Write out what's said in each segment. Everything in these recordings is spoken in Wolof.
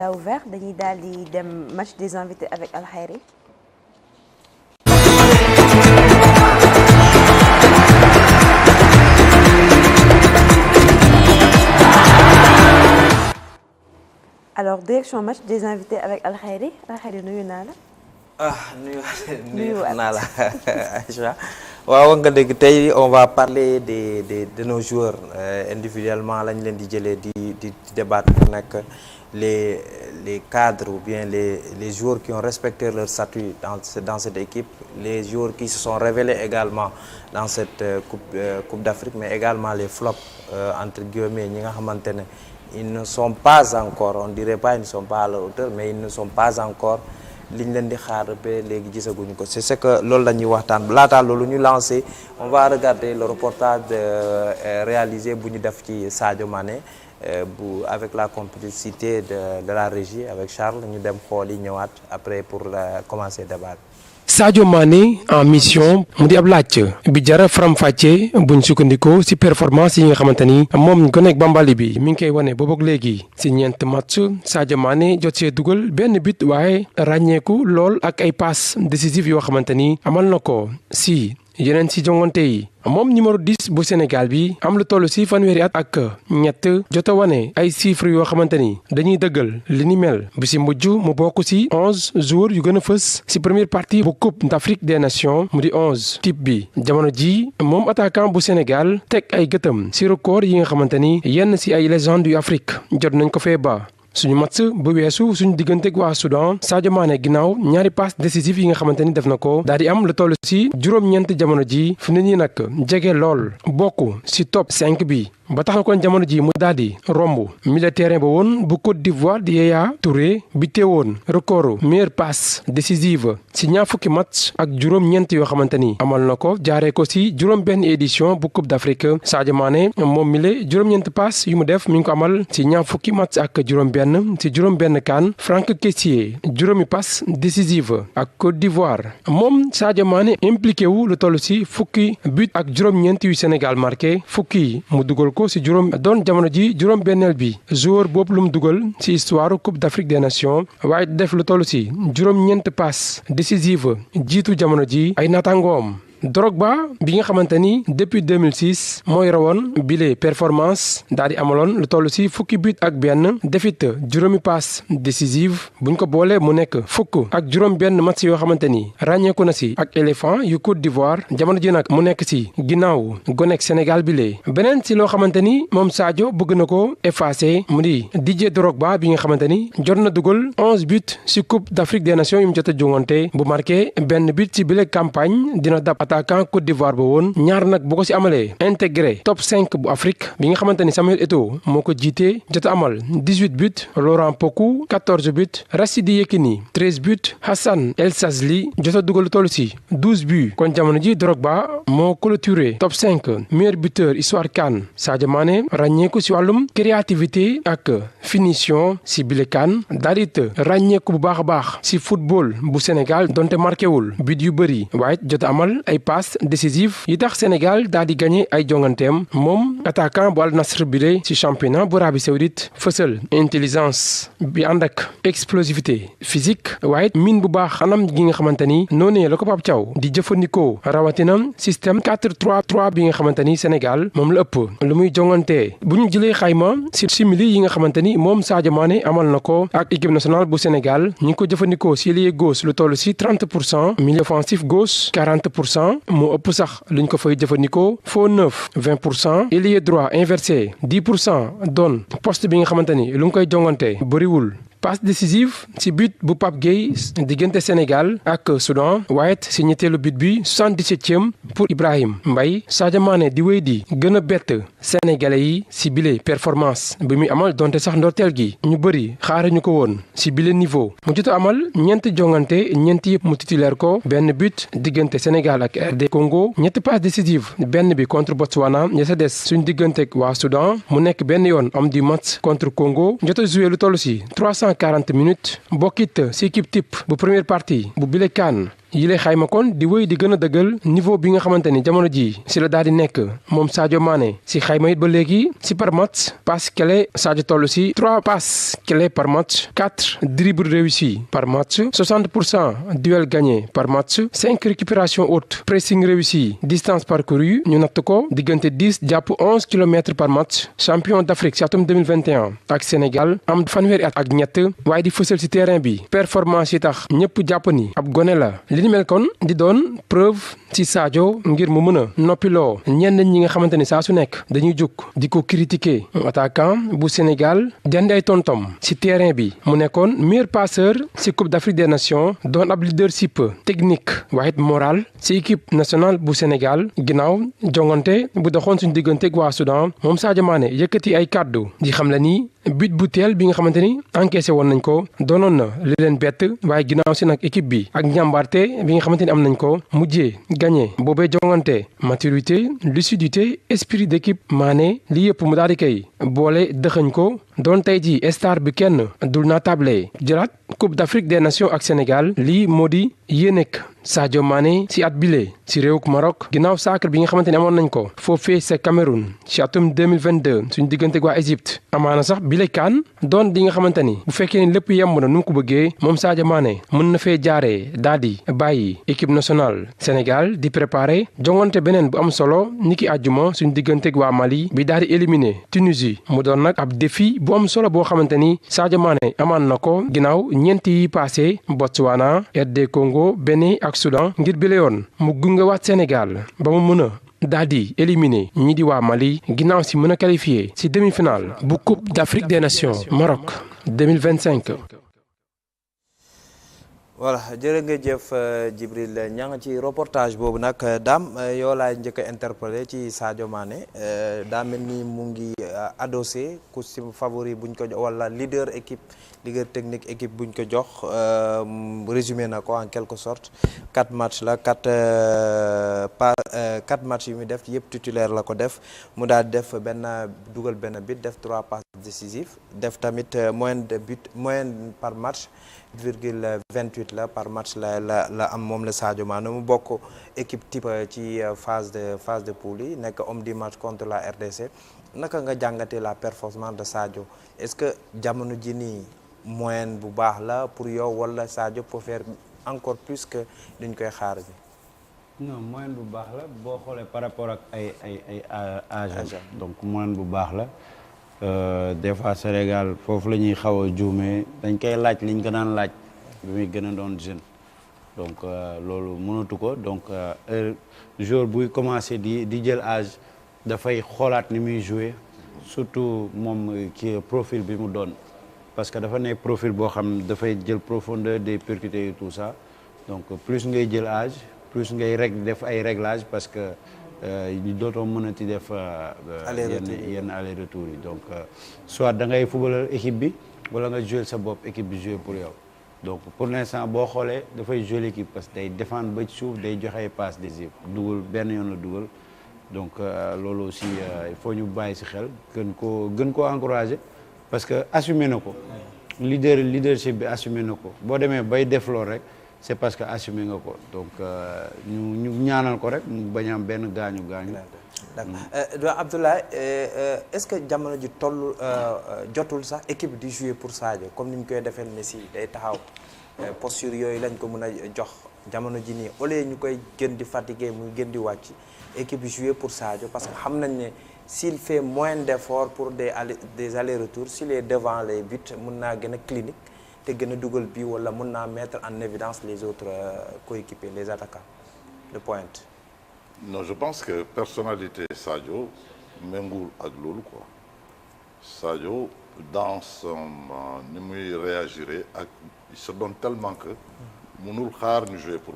ouvert dañuy daal di dem match des invités avec Al Khayri. Alors direction match des invités avec Al Khayri nuyu naa la. nuyu naa la Aïcha waaw nga dégg tey on va parler de nos joueurs individuellement lañ leen di jëlee di débattre nag les cadres ou bien les joueurs qui ont respecté leur statut dans cette équipe, les joueurs qui se sont révélés également dans cette coupe d'Afrique, mais également les flops entre guillemets ñi nga xamante ne ils ne sont pas encore, on dirait pas ils ne sont pas à la hauteur, mais ils ne sont pas encore li ñu leen di xaar ba léegi gisaguñu ko. C'est ce que loolu la ñuy waxtaan laataa loolu ñu lancé on va regarder le reportage réalisé bu ñu def ci Sadio Mané avec la complicité de la régie avec Charles ñu dem xool yi ñëwaat après pour commencer débat. Sadio Mané en mission mu di ab laaj bi jara faram-fàccee buñ sukkandikoo ci performance yi nga xamante ni moom ko nekk Bambali bi mi ngi koy wane boobu léegi ci ñeent match Sadio Mané jot see dugal benn but waaye ràññeeku lool ak ay passes décisives yoo xamante ni amal na ko ci yeneen ci jongante yi. moom numéro 10 bu Sénégal bi am lu toll ci fanweeri at ak ñett jot a wane ay chiffres yoo xamante ni dañuy dëggal li ni mel bi ci mujj mu bokk ci 11 joueurs yu gën a fës ci première partie bu Coupe d'Afrique des Nations mu di 11 type bi jamono ji moom attaquant bu Sénégal teg ay gëtam ci record yi nga xamante ni yenn ci ay légendes yu Afrique jot nañ ko fee ba. suñu match bu weesu suñu digganteeg waa Soudan Sadio Mané ginnaaw ñaari passe décisive yi nga xamante ni def na ko daal di am lu toll ci juróom-ñeent jamono ji fu ne nii nag jege lool bokk ci top 5 bi. ba tax na kon jamono ji mu daal di romb milieu terrain ba woon bu Côte d'Ivoire di Yaya Touré bi teewoon record meilleure passe décisive ci ñaar fukki match ak juróom-ñeent yoo xamante ni amal na ko jaaree ko ci juróom-benn édition bu Coupe d'Afrique. Sadio Mané moom milieu juróom-ñeent passe yu mu def mi ngi ko amal ci ñaar fukki match ak juróom-benn ci juróom-benn CAN. Franck Kessié juróomi passe décisive ak Côte d'Ivoire moom Sadio Mané impliqué wu lu toll ci fukki but ak juróom-ñeent yu Sénégal marqué fukki mu dugal ko ci juróom doon jamono ji juróom benneel bi joueur boobu lu mu dugal ci histoire Coupe d'Afrique des Nations waaye def lu toll ci juróom-ñeent passe décisive jiitu jamono ji ay naataangoom. Drogba bi nga xamante ni depuis 2006 mooy rawoon bile performance daal di amaloon lu toll ci fukki but ak benn defit juróomi passe décisive buñ ko boolee mu nekk fukk ak juróom benn match yoo xamante ni ràññeeku na ci ak éléphant yu Côte d'Ivoire jamono ji nag mu nekk ci ginnaaw gonek Sénégal bile. beneen ci loo xamante ni moom Sadio bëgg na ko effacer mu di Didier Drogba bi nga xamante ni jot na dugal 11 buts ci Coupe d'Afrique des Nations yu mu jot a jongante bu marqué benn but ci bile campagne dina dab attaquant Côte d'Ivoire ba woon ñaar nag boo ko ci amalee intégré top 5 bu Afrique bi nga xamante ni Samuel Eto'o moo ko jiite jot a amal 18 buts Laurent Pokou 14 buts Rachidi Yekini 13 buts Hassan El Shazli jot a dugal toll ci 12 buts kon jamono ji Drogba moo clôturé top 5 meilleur buteur histoire CAN. Sadio Mané ràññeeku ci wàllum créativité ak finition ci bile CAN daal it ràññeeku bu baax a baax ci football bu Sénégal donte marqué wul but yu bëri waaye jot a amal ay passe décisif yi tax Sénégal daal di gagné ay jonganteem moom attaquant bu Al Nassr bile ci championnat bu Arabie Saoudite fësal intelligence bi ànd ak explosivité physique waaye min bu baax anam gi nga xamante ni noonee la ko Pape Thiaw di jëfandikoo rawatina système 4-3-3 bi nga xamante ni Sénégal moom la ëpp lu muy jongantee bu ñu jëlee xayma ci simili yi nga xamante ni moom Sadio Mané amal na ko ak équipe nationale bu Sénégal ñi ngi ko jëfandikoo ci ailier gauche lu toll ci 30% milieu offensif gauche 40%. moo ëpp sax luñ ko fay jëfandikoo faux neuf 20% ailier droit inversé 10% doon poste bi nga xamante ni lu mu koy jongante bëriwul. passe décisive ci but bu Pape Gueye diggante Sénégal ak Soudan waaye ci ñetteelu but bi 77e pour Ibrahim Mbaye. Sadio Mané di wéy di gën a bett sénégalais yi ci bile performance bi muy amal donte sax ndorteel gi ñu bëri xaaruñu ko woon ci bile niveau mu jot a amal ñeenti jongante ñeenti yëpp mu titulaire ko benn but diggante Sénégal ak RD Congo ñetti passe décisive benn bi contre Botswana ña sa des suñ digganteeg waa Soudan mu nekk benn yoon homme du match contre Congo jot a joué lu toll ci 340 minutes bokkit ci équipe type bu première partie bu bile CAN yi lay xayma kon di wéy di gën a dëggal niveau bi nga xamante ni jamono ji si la daal di nekk moom Sadio Mané si xayma it ba léegi si par match passe clé Sadio toll si 3 passes clés par match 4 dribbles réussis par match 60% duel gagné par match 5 récupérations hautes pressing réussi distance parcourue ñu natt ko diggante 10 jàpp 11 kilomètres par match champion d'Afrique si atum 2021 ak Sénégal am fanweeri at ak ñett waaye di fësal si terrain bi performance yi tax ñëpp jàpp ni ab gone la li ni mel kon di doon preuve ci Sadio ngir mu mën a noppiloo ñenn ñi nga xamante ni saa su nekk dañuy jóg di ko critiquer attaquant bu Sénégal jandi ay tontom ci terrain bi mu nekkoon meilleur passeur ci Coupe d'Afrique des Nations doon ab leadership technique waaye moral ci équipe nationale bu Sénégal ginnaaw jongante bu doxoon suñu diggante ak waa Soudan moom Sadio Mané yëkkati ay kàddu di xam la ni but bu teel bi nga xamante ni encaissé woon nañ ko doonoon na li leen bett waaye ginnaaw si nag équipe bi ak njàmbaarte bi nga xamante ni am nañ ko mujjee gagné boobee jongante maturité lucidité esprit d'équipe Mané li yëpp mu daal di koy boole dëxëñ ko doon tey ji star bi kenn dul naa table jëlaat Coupe d'Afrique des Nations ak Sénégal lii moo di yéenek Sadio Mané si at bile si réewuk Maroc ginnaaw sacre bi nga xamante ne amoon nañ ko foofee sa Cameroun si atum 2022 suñu diggante ak waa Égypte amaana sax bile kaan doon di nga xamante ni bu fekkee ni lépp yemb na nu mu ko bëggee moom Sadio Mané mën na fee jaaree daal di bàyyi équipe nationale Sénégal di préparer jongante beneen bu am solo niki àjjuma suñu diggante ak waa Mali bi daal di éliminer Tunisie mu doon nag ab défi bu am solo boo xamante ni Sadio Mané amaan na ko ginnaaw ñeenti yi passé Botswana RD Congo Bénin ak Soudan ngir bile yoon mu gunge waat Sénégal ba mu mën a daal di éliminer ñii di waa Mali ginnaaw si mën a qualifié si demi-finale bu Coupe d'Afrique des Nations Maroc 2025. voilà jërë nga jëf Djibril ña nga ci reportage boobu nag Dame yow laay njëkk a interpellé ci Sadio Mané daa mel ni mu ngi adossé ku si favori buñ ko jox wala leader technique équipe buñ ko jox résumé na ko en quelque sorte 4 matchs la 4 matchs yu muy def yëpp titulaire la ko def mu daal def dugal benn but def 3 passes décisives def tamit moyenne par match 0,28 la par match la am moom la Sadio Mané mu bokk équipe type ci phase de poule yi nekk homme du match contre la RDC naka nga jàngatee la performance de Sadio est-ce que jamono ji nii moyenne bu baax la pour yow wala Sadio peut faire encore plus que duñ koy xaar bi. non moyenne bu baax la boo xoolee par rapport ak ay âge donc moyenne bu baax la. Des fois Sénégal foofu la ñuy xaw a juumee dañ koy laaj liñ ko daan laaj bi muy gën a doon jeune donc loolu mënatu ko donc joueur buy commencer di jël âge dafay xoolaat ni muy jouer surtout moom ki profil bi mu doon parce que dafa nekk profil boo xam ne dafay jël profondeur des percutés et tout ça donc plus ngay jël âge plus ngay def ay réglages parce que ñu dootoo mënati def yenn aller retour yi donc soit da ngay footballeur équipe bi wala nga jouer sa bopp équipe bi jouer pour yow donc pour l'instant boo xoolee dafay jouer l'équipe parce que day défendre ba ci suuf day joxe ay passes décisives dugal benn yoon la dugal donc loolu aussi il faut ñu bàyyi ci xel gën koo encourager parce que assumer na ko leadership bi assumer na ko boo demee bay def lool rek c'est parce que assumé nga ko donc ñu ñaanal ko rek mu bañ am benn gaañu. d'accord Abdoulaye est-ce que jamono ji toll jotul sax équipe di jouer pour Sadio comme ni ñu koy defee Messi day taxaw posture yooyu lañ ko mën a jox jamono ji nii au lieu ñu koy gën di fatiguer muy gën di wàcc équipe jouer pour Sadio parce que xam nañ ne s'il fait moins d'efforts pour des allers-retours s'il est devant les buts mën naa gën a clinique. te gën a dugal bi wala mën naa mettre en évidence les autres coéquipiers les attaquants de pointe. non je pense que personnalité Sadio méngul ak loolu quoi Sadio dans son ni muy réagir ak il se donne tellement que mënul xaar ñu jouer pour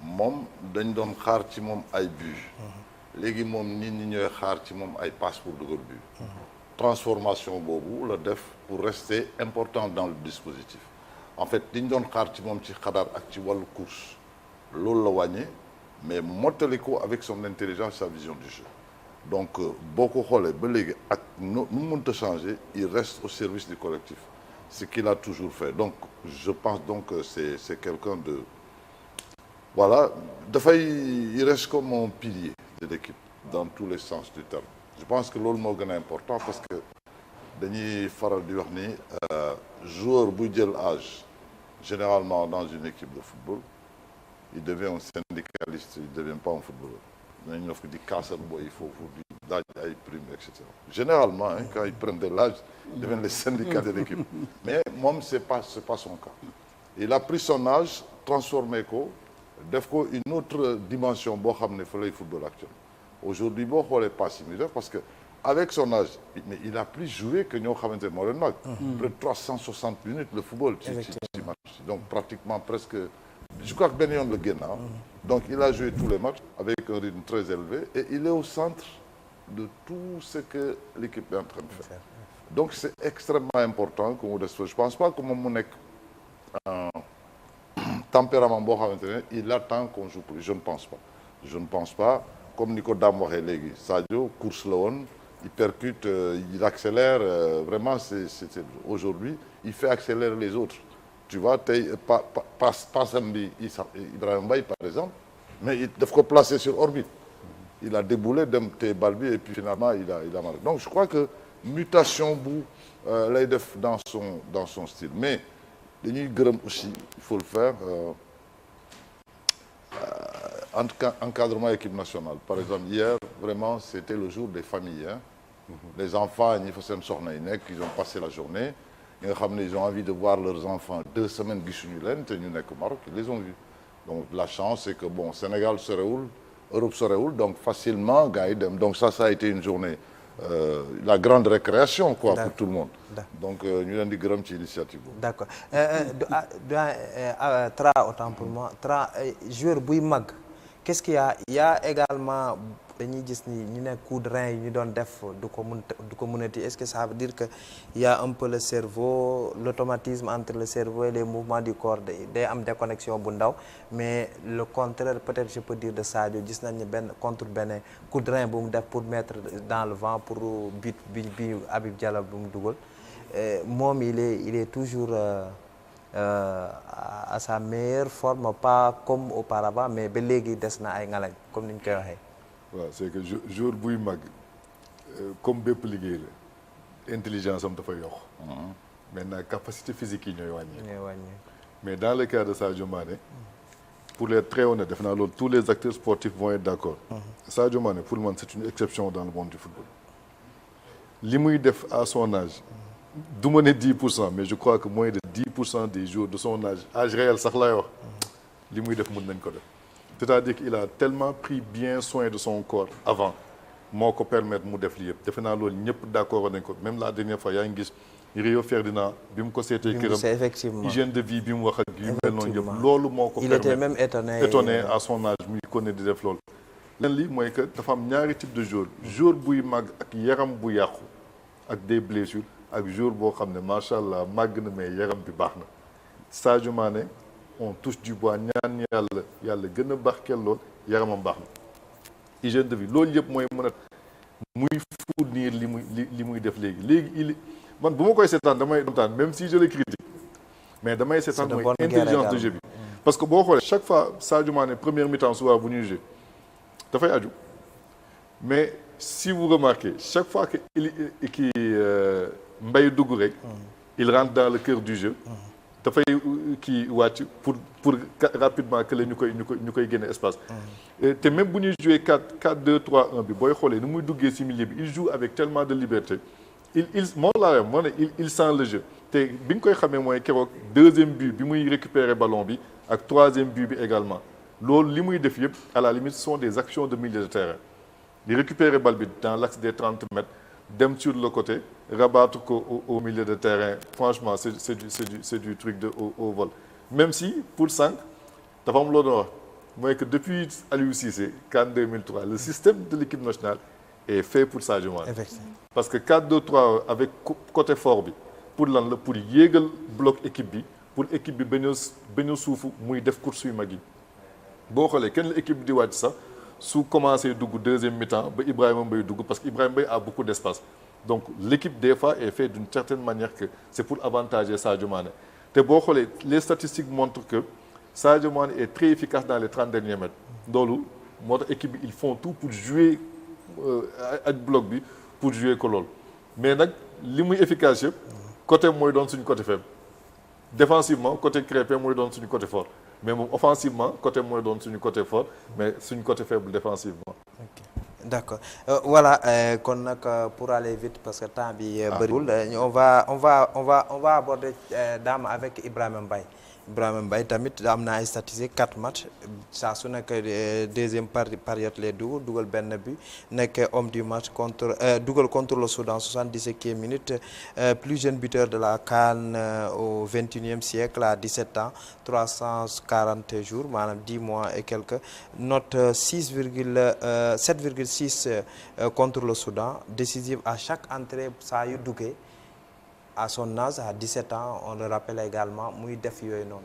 moom dañ doon xaar ci moom ay buts léegi moom nit ñi ñooy xaar ci moom ay passes pour dugal but. transformation boobu la def pour rester important dans le dispositif en fait li ñu doon xaar ci moom ci xadaar ak ci wàllu course loolu la wàññee mais mottali ko avec son intelligence sa vision du jeu donc boo ko xoolee ba léegi ak nu mu mënta changer il reste au service du collectif ce qu'il a toujours fait donc je pense donc que c'est quelqu'un voilà, il reste comme un pilier de l'équipe dans tous les sens du terme. Je pense que loolu moo gën a important parce que dañuy faral di wax ni joueur buy jël âge généralement dans une équipe de football il devient un syndicaliste, il ne devient pas un footballeur. Dañu def di kaasal booy foofu di daaj ay primes et cetera. Généralement quand ils prennent de l'âge ils deviennent les syndicats de l'équipe. Mais moom c'est pas son cas. Il a pris son âge transformé ko def ko une autre dimension boo xam ne fa lay football actuel. Aujourd'hui boo xoolee passe yi muy def parce que avec son âge mais il a plus joué que ñoo xamante ne moo leen mag. Près de 360 minutes le football ci match. Donc pratiquement presque je crois que benn yoon la génn donc il a joué tous les matchs avec un rythme très élevé et il est au centre de tout ce que l'équipe est en train de faire. Donc c'est extrêmement important que mu des je pense pas que moom mu nekk tempérament boo xamante ne il attend qu'on joue plus. Je ne pense pas comme ni ko Dame waxee léegi Sadio course la woon il percute il accélère vraiment c'est aujourd'hui il fait accélérer les autres. Tu vois tey passam bi Ibrahima Mbaye par exemple mais il daf ko placer sur orbite il a déboulé dem téye bal bi et puis finalement il a marqué. Donc je crois que mutation bu lay def dans son style mais dañuy gërëm aussi il faut le faire en tout cas encadrement équipe nationale par exemple hier vraiment c'était le jour des familles les enfants ñi fa seen soxna yi nekk ils ont passé la journée ñi nga xam ne ils ont envie de voir leurs enfants 2 semaines gisuñu leen te ñu nekk Maroc ils les ont vus donc la chance c'est que bon Sénégal sorewul Europe sorewul donc facilement gars yi dem donc ça a été une journée la grande récréation quoi pour tout le monde donc ñu leen di gërëm ci initiative boobu. D'accord Tra autant pour moi Tra joueur buy mag qu'est-ce qu'il y a également dañuy gis ni ñu ne coup de rein yi ñu doon def du ko mënati est-ce que ça veut dire que il y a un peu le cerveau l'automatisme entre le cerveau et les mouvements du corps day am déconnexion bu ndaw mais le contraire peut-être je peux dire de Sadio gis nañ ne benn contre benn coup de rein bu mu def pour mettre dans le vent pour but bi Habib Diallo bu mu dugal moom il est toujours à sa meilleure forme pas comme auparavant mais ba léegi des na ay ngalañ comme ni ñu koy waxee. waaw c'est que jour buy mag comme bépp liggéey la intelligence am dafay yokk. maintenant capacité physique yi ñooy wàññi. mais dans le cas de Sadio Mané pour être très honnête def naa loolu tous les acteurs sportifs vont être d'accord. Sadio Mané pour man c'est une exception dans le monde du football. li muy def à son âge du ma ne 10% mais je crois que moins de 10% des joueurs de son âge réel sax laay wax li muy def mën nañ ko def. C'est-à-dire qu'il a tellement pris bien soin de son corps avant moo ko permettre mu def li yëpp defe naa loolu ñëpp d'accord nañ ko même la dernière fois yaa ngi gis Rio Ferdinand bi mu ko seetee këram hygiène de vie bi mu wax ak yu mel noonu yëpp loolu moo ko permettre il était même étonné à son âge muy connaît di def loolu leen li mooy que dafa am ñaari type de jour buy màgg ak yaram bu yàqu ak des blessures ak jour boo xam ne macha allah màgg na mais yaram bi baax na Sadio Mané on touche du bois ñaan yàlla gën a barkeel lool yaramam baax na hygiène de vie loolu yëpp mooy mën a muy fournir li muy def léegi man bu ma koy seetaan damay kontaan même si je le critique mais damay seetaan mooy intelligence de jeu bi parce que boo xoolee chaque fois Sadio Mané première mi-temps souvent bu ñuy jouer dafay aju mais si vous remarquez chaque fois que Mbaye dugg rek il rentre dans le cœur du jeu dafay kii wàcc pour rapidement que la ñu koy génne espace te même bu ñuy jouer 4-2-3-1 bi booy xoolee ni muy duggee si milieu bi il joue avec tellement de liberté il sent le jeu te bi nga koy xamee mooy keroog deuxième but bi muy récupérer ballon bi ak troisième but bi également loolu li muy def yëpp à la limite ce sont des actions de milieu de terrain di récupérer bal bi dans l'axe des 30 mètres dem sur le côté rabattre ko au milieu de terrain franchement c'est du truc de au vol même si pour 5 dafa am loo doon wax mooy que depuis Aliou Cissé CAN 2003 le système de l'équipe nationale est fait pour Sadio Mané parce que 4-2-3 avec côté fort bi pour lan la pour yéegal bloc équipe bi pour équipe bi bañ a suufu muy def course yu mag yi boo xoolee kenn la équipe bi di wàcc sax su commencé dugg deuxième mi-temps ba Ibrahima Mbaye dugg parce que Ibrahima Mbaye a beaucoup d'espace donc l'équipe des fois est faite d'une certaine manière que c'est pour avantager Sadio Mané te boo xoolee les statistiques montrent que Sadio Mané est très efficace dans les 30 derniers mètres loolu moo tax équipe bi ils font tout pour jouer ak bloc bi pour jouer ko lool mais nag li muy efficace yëpp côté mooy doon suñu côté faible défensivement côté Krépin mooy doon suñu côté fort mais moom offensivement côté mooy doon suñu côté fort mais suñu côté faible défensivement. D'accord voilà kon nag pour aller vite parce que temps bi bëriwul on va aborder Dame avec Ibrahima Mbaye tamit am na ay statistiques 4 matchs saa su nekk deuxième période lay dugal benn bi nekk homme du match dugal contre le Soudan 77e minute plus jeune buteur de la CAN au 21e siècle à 17 ans 340 jours maanaam 10 mois et quelques note 7,6 contre le Soudan décisive à chaque entrée saa yu duggee à son âge à 17 ans on le rappelle également muy def yooyu noonu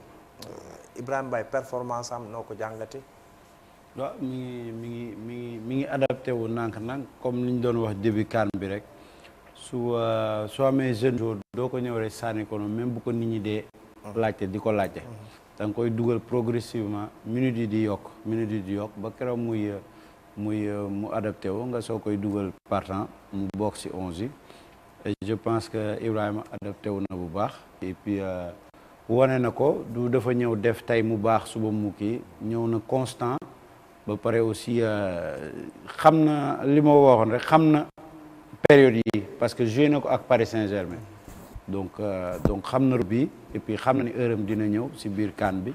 Ibrahima Mbaye performance am noo ko jàngate waaw mi ngi adapté wu nànk-nànk comme li ñu doon wax début CAN bi rek soo amee jeune joueur doo ko ñëw rek sànni ko noonu même bu ko nit ñi dee laajte di ko laajte da nga koy dugal progressivement minutes yi di yokk ba keroog mu adapté wu nga soo koy dugal partant mu bokk ci 11 yi et je pense que Ibrahima adapté wu na bu baax et puis wane na ko du dafa ñëw def tey mu baax suba mu kii ñëw na constant ba pare aussi xam na li ma waxoon rek xam na période yi parce que joué na ko ak Paris Saint-Germain donc xam na bi et puis xam na ni heure am dina ñëw ci biir CAN bi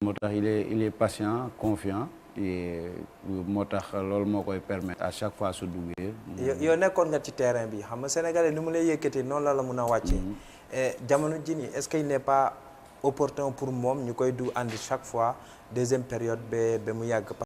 moo tax il est patient confiant et moo tax loolu moo koy permettre à chaque fois su duggee. yow nekkoon nga ci terrain bi xam nga Sénégalais ni mu lay yëkkatee noonu la mun a wàccee. jamono ji nii est-ce qu'il n'est pas opportun pour moom ñu koy du andi chaque fois deuxième période ba mu yàgg.